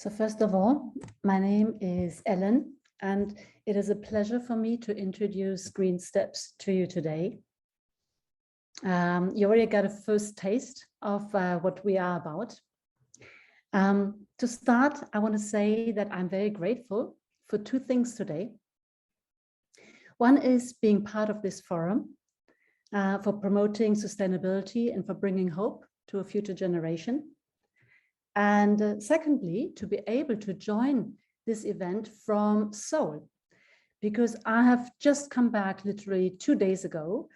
So first of all, my name is Ellen, and it is a pleasure for me to introduce Green Steps to you today. You already got a first taste of what we are about. To start, I want to say that I'm very grateful for two things today. One is being part of this forum for promoting sustainability and for bringing hope to a future generation. And secondly, to be able to join this event from Seoul, because I have just come back literally 2 days ago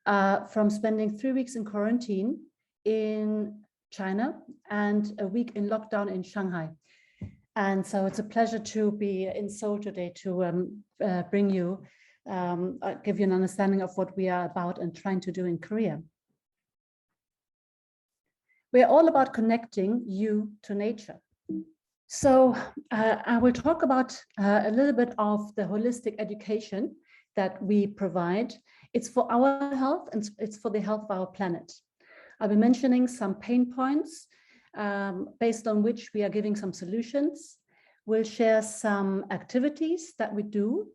from spending 3 weeks in quarantine in China and a week in lockdown in Shanghai. And so it's a pleasure to be in Seoul today to bring you, give you an understanding of what we are about and trying to do in Korea. We're all about connecting you to nature. So I will talk about a little bit of the holistic education that we provide. It's for our health and it's for the health of our planet. I'll be mentioning some pain points based on which we are giving some solutions. We'll share some activities that we do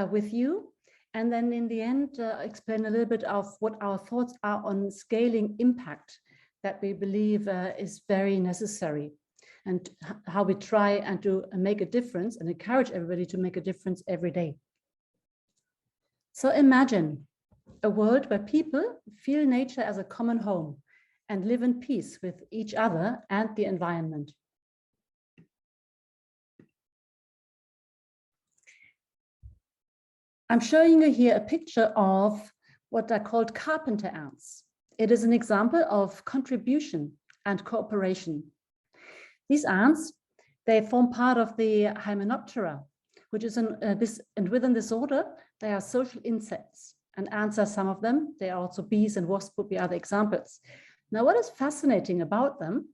with you. And then in the end, explain a little bit of what our thoughts are on scaling impact that we believe is very necessary, and how we try and make a difference and encourage everybody to make a difference every day. So imagine a world where people feel nature as a common home and live in peace with each other and the environment. I'm showing you here a picture of what are called carpenter ants. It is an example of contribution and cooperation. These ants, they form part of the Hymenoptera, which is and within this order, they are social insects, and ants are some of them. They are also bees and wasps would be other examples. Now, what is fascinating about them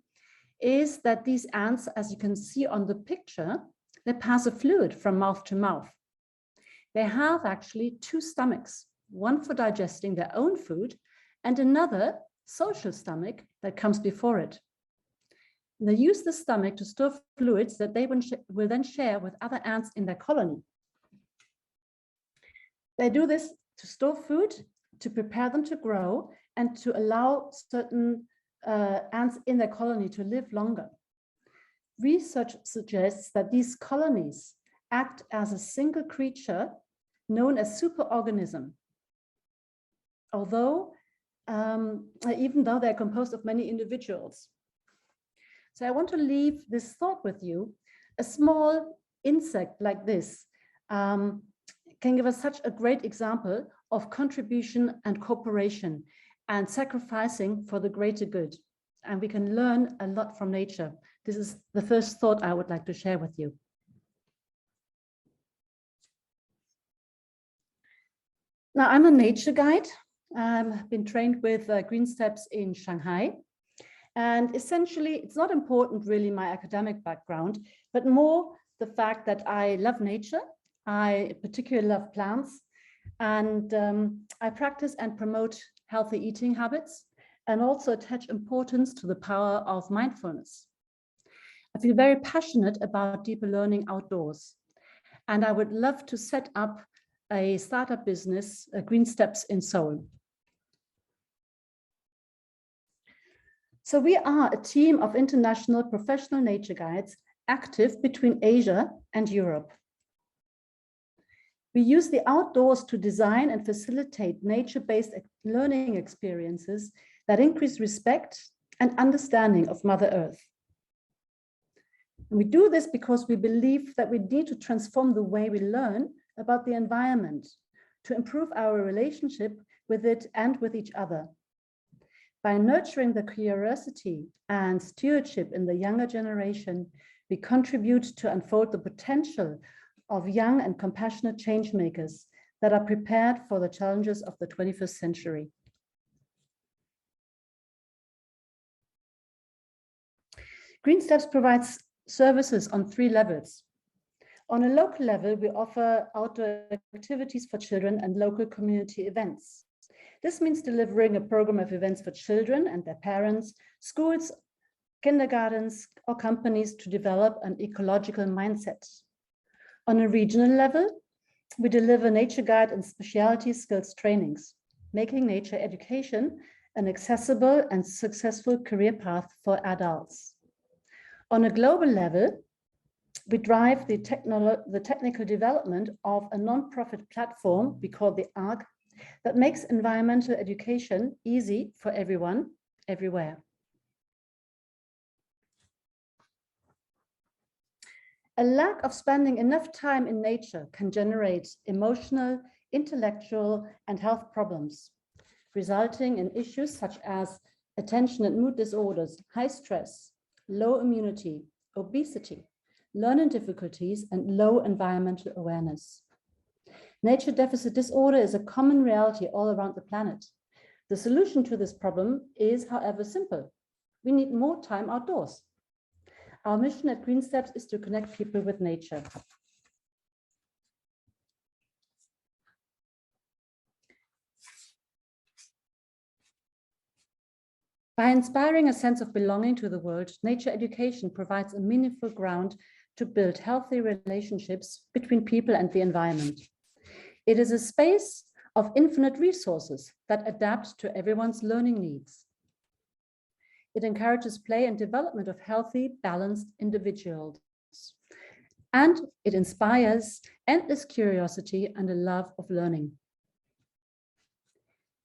is that these ants, as you can see on the picture, they pass a fluid from mouth to mouth. They have actually two stomachs, one for digesting their own food and another social stomach that comes before it. And they use the stomach to store fluids that they will then share with other ants in their colony. They do this to store food, to prepare them to grow, and to allow certain ants in their colony to live longer. Research suggests that these colonies act as a single creature known as superorganism, even though they're composed of many individuals. So I want to leave this thought with you. A small insect like this can give us such a great example of contribution and cooperation and sacrificing for the greater good. And we can learn a lot from nature. This is the first thought I would like to share with you. Now, I'm a nature guide. I've been trained with Green Steps in Shanghai. And essentially, it's not important really my academic background, but more the fact that I love nature. I particularly love plants. And I practice and promote healthy eating habits and also attach importance to the power of mindfulness. I feel very passionate about deeper learning outdoors. And I would love to set up a startup business, Green Steps in Seoul. So we are a team of international professional nature guides active between Asia and Europe. We use the outdoors to design and facilitate nature-based learning experiences that increase respect and understanding of Mother Earth. And we do this because we believe that we need to transform the way we learn about the environment to improve our relationship with it and with each other. By nurturing the curiosity and stewardship in the younger generation, we contribute to unfold the potential of young and compassionate change makers that are prepared for the challenges of the 21st century. Green Steps provides services on 3 levels. On a local level, we offer outdoor activities for children and local community events. This means delivering a program of events for children and their parents, schools, kindergartens, or companies to develop an ecological mindset. On a regional level, we deliver nature guide and specialty skills trainings, making nature education an accessible and successful career path for adults. On a global level, we drive the technical development of a non-profit platform we call the ARC that makes environmental education easy for everyone, everywhere. A lack of spending enough time in nature can generate emotional, intellectual, and health problems, resulting in issues such as attention and mood disorders, high stress, low immunity, obesity, learning difficulties, and low environmental awareness. Nature deficit disorder is a common reality all around the planet. The solution to this problem is, however, simple. We need more time outdoors. Our mission at Green Steps is to connect people with nature. By inspiring a sense of belonging to the world, nature education provides a meaningful ground to build healthy relationships between people and the environment. It is a space of infinite resources that adapt to everyone's learning needs. It encourages play and development of healthy, balanced individuals. And it inspires endless curiosity and a love of learning.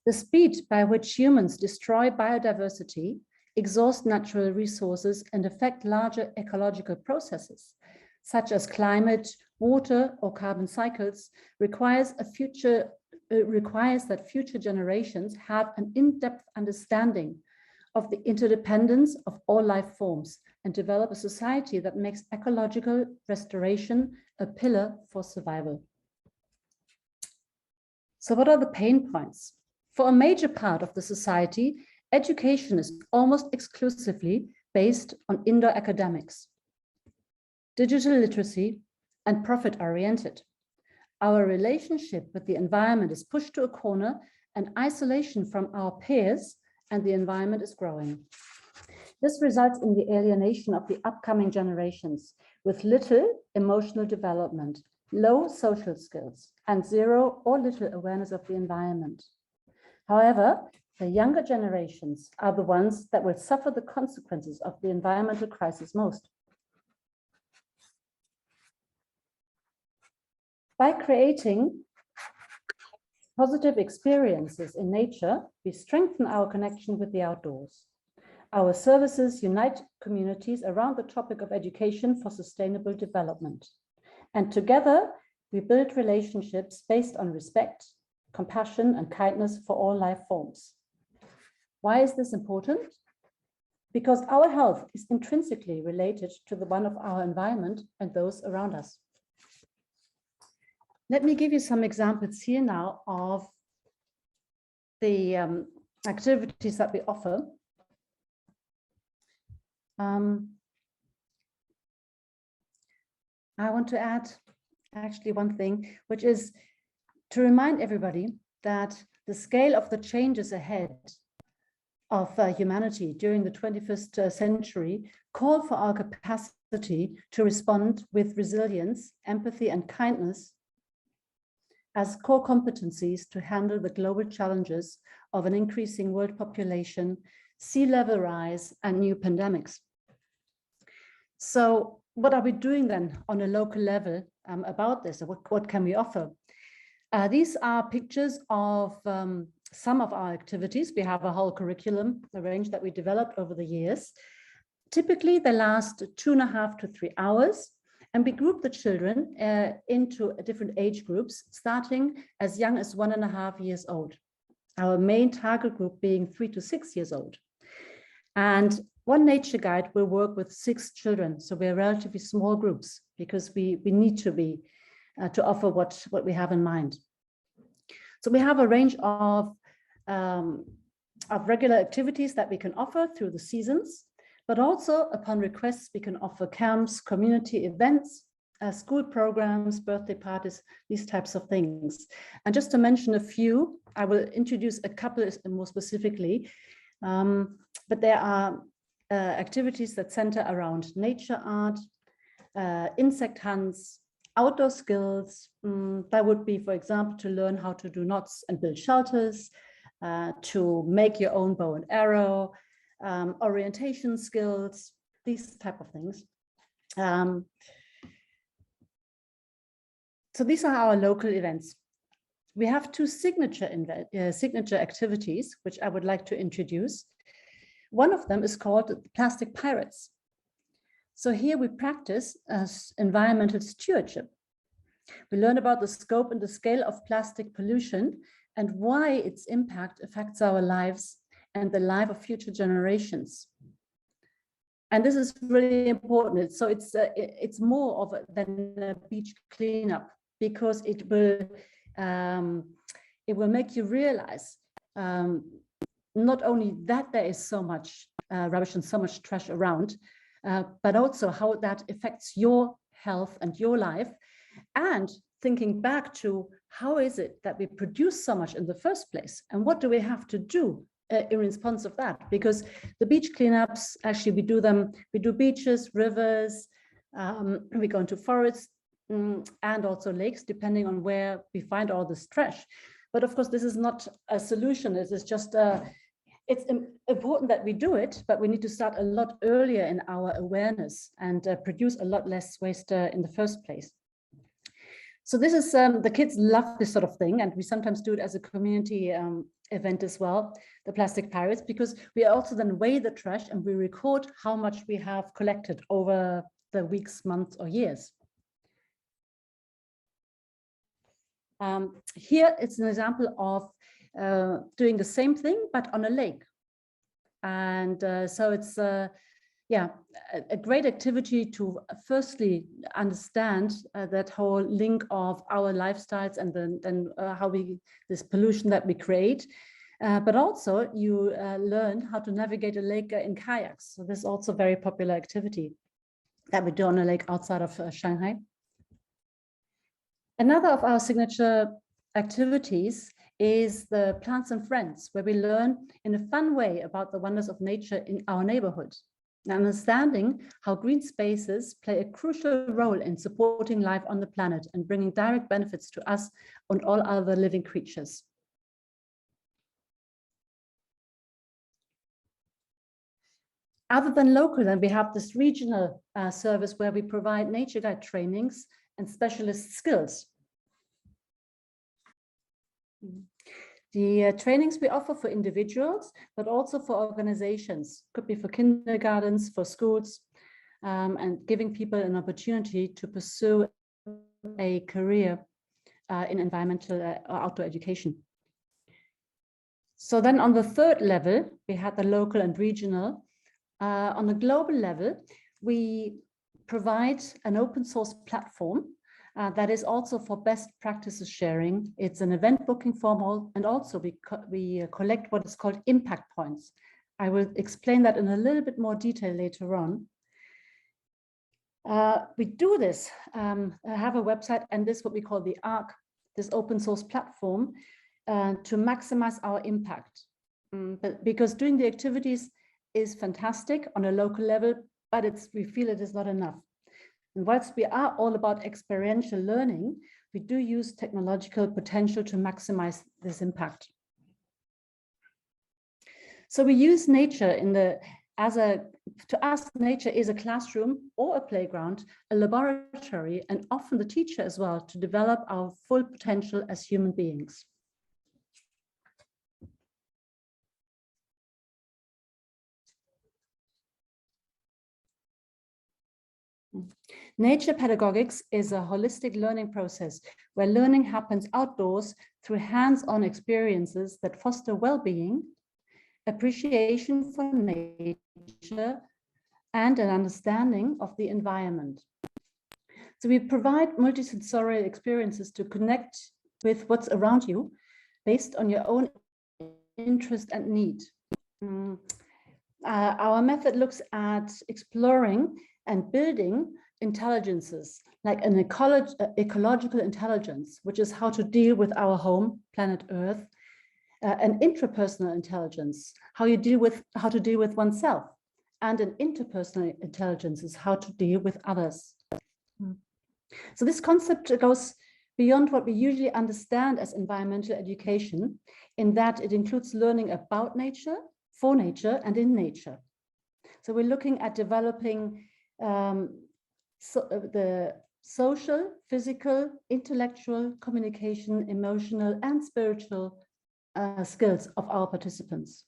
The speed by which humans destroy biodiversity, exhaust natural resources, and affect larger ecological processes, such as climate, water, or carbon cycles, requires that future generations have an in-depth understanding of the interdependence of all life forms and develop a society that makes ecological restoration a pillar for survival. So what are the pain points? For a major part of the society, education is almost exclusively based on indoor academics, digital literacy, and profit-oriented. Our relationship with the environment is pushed to a corner, and isolation from our peers and the environment is growing. This results in the alienation of the upcoming generations with little emotional development, low social skills, and zero or little awareness of the environment. However, the younger generations are the ones that will suffer the consequences of the environmental crisis most. By creating positive experiences in nature, we strengthen our connection with the outdoors. Our services unite communities around the topic of education for sustainable development. And together, we build relationships based on respect, compassion, and kindness for all life forms. Why is this important? Because our health is intrinsically related to the one of our environment and those around us. Let me give you some examples here now of the activities that we offer. I want to add actually one thing, which is to remind everybody that the scale of the changes ahead of humanity during the 21st century call for our capacity to respond with resilience, empathy, and kindness as core competencies to handle the global challenges of an increasing world population, sea level rise, and new pandemics. So what are we doing then on a local level about this? What can we offer? These are pictures of some of our activities. We have a whole curriculum, a range that we developed over the years. Typically, they last 2.5 to 3 hours. And we group the children into different age groups, starting as young as 1.5 years old. Our main target group being 3 to 6 years old. And one nature guide will work with 6 children. So we're relatively small groups because we need to be to offer what we have in mind. So we have a range of regular activities that we can offer through the seasons. But also, upon requests, we can offer camps, community events, school programs, birthday parties, these types of things. And just to mention a few, I will introduce a couple more specifically, but there are activities that center around nature art, insect hunts, outdoor skills. That would be, for example, to learn how to do knots and build shelters, to make your own bow and arrow, orientation skills, these type of things. So these are our local events. We have two signature activities, which I would like to introduce. One of them is called Plastic Pirates. So here we practice environmental stewardship. We learn about the scope and the scale of plastic pollution and why its impact affects our lives and the life of future generations. And this is really important. So it's more than a beach cleanup, because it will make you realize not only that there is so much rubbish and so much trash around, but also how that affects your health and your life. And thinking back to how is it that we produce so much in the first place, and what do we have to do in response of that? Because the beach cleanups, actually we do beaches, rivers, we go into forests and also lakes, depending on where we find all this trash. But of course, this is not a solution. This is just it's important that we do it, but we need to start a lot earlier in our awareness and produce a lot less waste in the first place. So this is, the kids love this sort of thing, and we sometimes do it as a community event as well, the Plastic Pirates, because we also then weigh the trash and we record how much we have collected over the weeks, months, or years. Here it's an example of doing the same thing, but on a lake. And so it's a great activity to firstly understand that whole link of our lifestyles and then how this pollution that we create. But also you learn how to navigate a lake in kayaks. So this is also a very popular activity that we do on a lake outside of Shanghai. Another of our signature activities is the Plants and Friends, where we learn in a fun way about the wonders of nature in our neighborhood, and understanding how green spaces play a crucial role in supporting life on the planet and bringing direct benefits to us and all other living creatures. Other than local, then we have this regional service where we provide nature guide trainings and specialist skills. The trainings we offer for individuals, but also for organizations, could be for kindergartens, for schools, and giving people an opportunity to pursue a career in environmental or outdoor education. So then on the third level, we had the local and regional. On the global level, we provide an open source platform that is also for best practices sharing. It's an event booking form, and also we collect what is called impact points. I will explain that in a little bit more detail later on. We do this, have a website, and this is what we call the ARC, this open source platform, to maximize our impact. Because doing the activities is fantastic on a local level, but we feel it is not enough. And whilst we are all about experiential learning, we do use technological potential to maximize this impact. So we use nature to us, nature is a classroom or a playground, a laboratory, and often the teacher as well, to develop our full potential as human beings. Nature pedagogics is a holistic learning process where learning happens outdoors through hands-on experiences that foster well-being, appreciation for nature, and an understanding of the environment. So we provide multisensorial experiences to connect with what's around you based on your own interest and need. Our method looks at exploring and building intelligences, like an ecological intelligence, which is how to deal with our home, planet Earth, an intrapersonal intelligence, how to deal with oneself, and in interpersonal intelligence is how to deal with others. So this concept goes beyond what we usually understand as environmental education, in that it includes learning about nature, for nature, and in nature. So we're looking at developing the social, physical, intellectual, communication, emotional, and spiritual skills of our participants.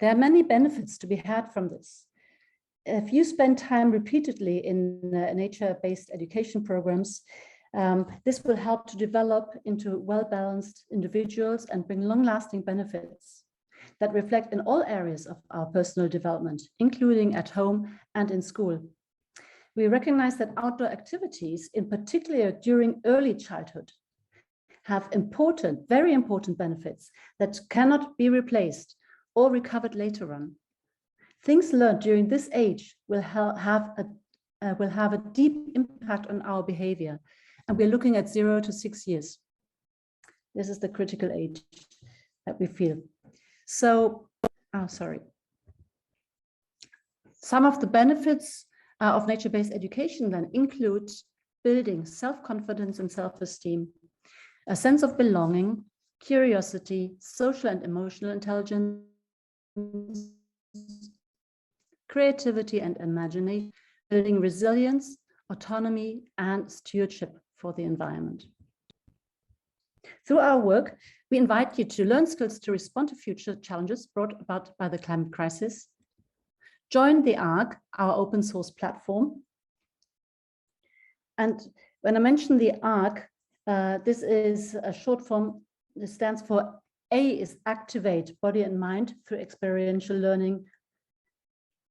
There are many benefits to be had from this. If you spend time repeatedly in nature-based education programs, this will help to develop into well-balanced individuals and bring long-lasting benefits that reflect in all areas of our personal development, including at home and in school. We recognize that outdoor activities, in particular during early childhood, have important, very important benefits that cannot be replaced or recovered later on. Things learned during this age will have a deep impact on our behavior, and we're looking at 0 to 6 years. This is the critical age that we feel. So, some of the benefits of nature-based education then include building self-confidence and self-esteem, a sense of belonging, curiosity, social and emotional intelligence, creativity and imagination, building resilience, autonomy, and stewardship for the environment. Through our work, we invite you to learn skills to respond to future challenges brought about by the climate crisis. Join the ARC, our open source platform. And when I mention the ARC, this is a short form. This stands for A is activate body and mind through experiential learning.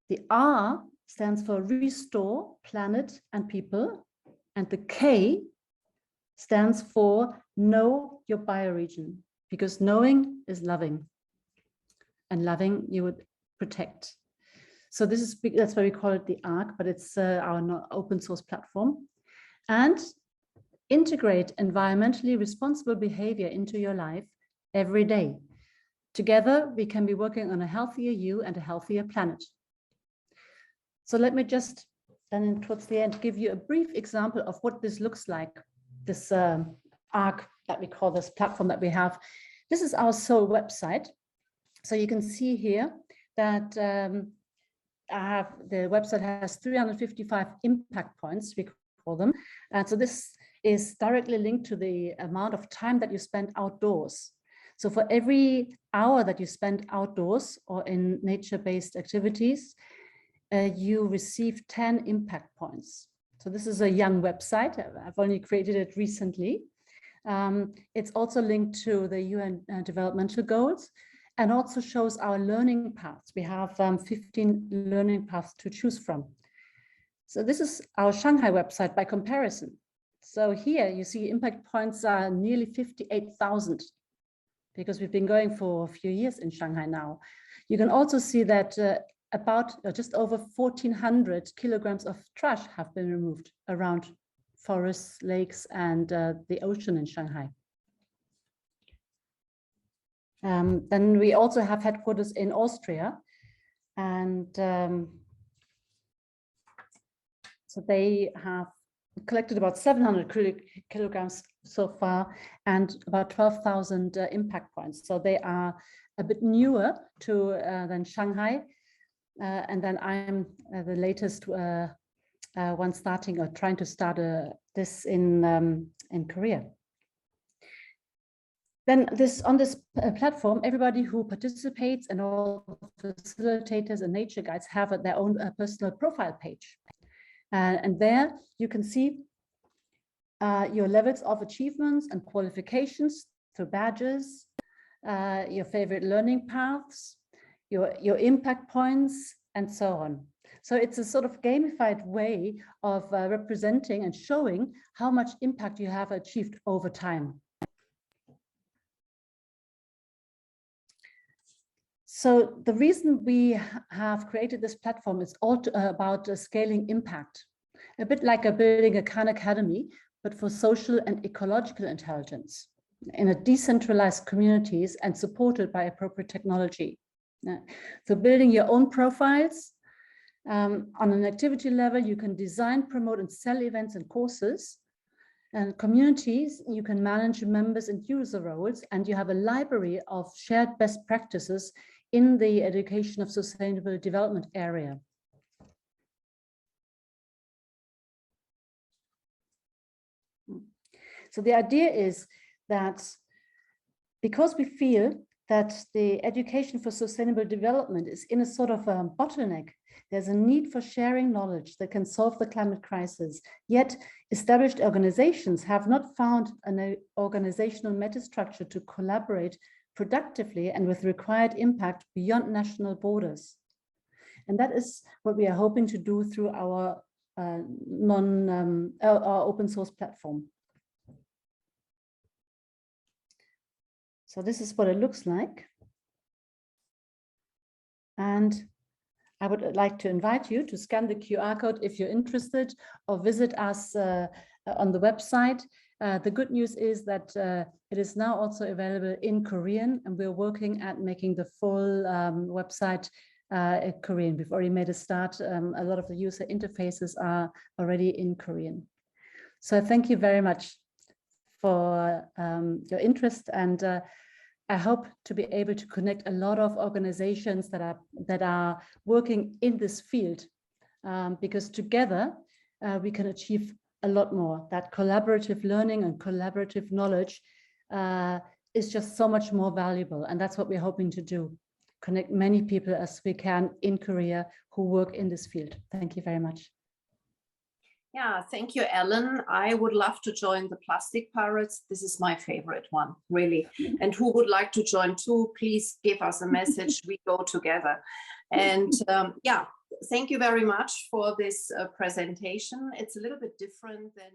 The R stands for restore planet and people. And the K stands for know your bioregion, because knowing is loving, and loving you would protect. So that's why we call it the ARC, but it's our open source platform. And integrate environmentally responsible behavior into your life every day. Together, we can be working on a healthier you and a healthier planet. So let me just, then towards the end, give you a brief example of what this looks like, this ARC that we call this platform that we have. This is our Seoul website. So you can see here that the website has 355 impact points, we call them. And so this is directly linked to the amount of time that you spend outdoors. So for every hour that you spend outdoors or in nature-based activities, you receive 10 impact points. So this is a young website. I've only created it recently. It's also linked to the UN developmental goals and also shows our learning paths. We have 15 learning paths to choose from. So this is our Shanghai website by comparison. So here you see impact points are nearly 58,000 because we've been going for a few years in Shanghai now. You can also see that just over 1,400 kilograms of trash have been removed around forests, lakes, and the ocean in Shanghai. Then we also have headquarters in Austria, and so they have collected about 700 kilograms so far and about 12,000 impact points. So they are a bit newer than Shanghai. And then I'm the latest one starting or trying to start this in Korea. Then on this platform, everybody who participates and all facilitators and nature guides have their own personal profile page. And there you can see your levels of achievements and qualifications through badges, your favorite learning paths, your impact points, and so on. So it's a sort of gamified way of representing and showing how much impact you have achieved over time. So the reason we have created this platform is all about scaling impact, a bit like building a Khan Academy, but for social and ecological intelligence. in a decentralized communities and supported by appropriate technology. So building your own profiles on an activity level, you can design, promote, and sell events and courses. And communities, you can manage members and user roles, and you have a library of shared best practices in the education of sustainable development area. So the idea is that because we feel that the education for sustainable development is in a sort of a bottleneck, there's a need for sharing knowledge that can solve the climate crisis. Yet established organizations have not found an organizational metastructure to collaborate productively and with required impact beyond national borders. And that is what we are hoping to do through our our open source platform. So this is what it looks like. And I would like to invite you to scan the QR code if you're interested, or visit us on the website. The good news is that it is now also available in Korean, and we're working at making the full website Korean. We've already made a start. A lot of the user interfaces are already in Korean. So thank you very much for your interest, and I hope to be able to connect a lot of organizations that are working in this field, because together we can achieve a lot more. That collaborative learning and collaborative knowledge is just so much more valuable, and that's what we're hoping to do. Connect many people as we can in Korea who work in this field. Thank you very much. Yeah, thank you, Ellen. I would love to join the Plastic Pirates. This is my favorite one, really. And who would like to join too, please give us a message. We go together. And yeah, thank you very much for this presentation. It's a little bit different than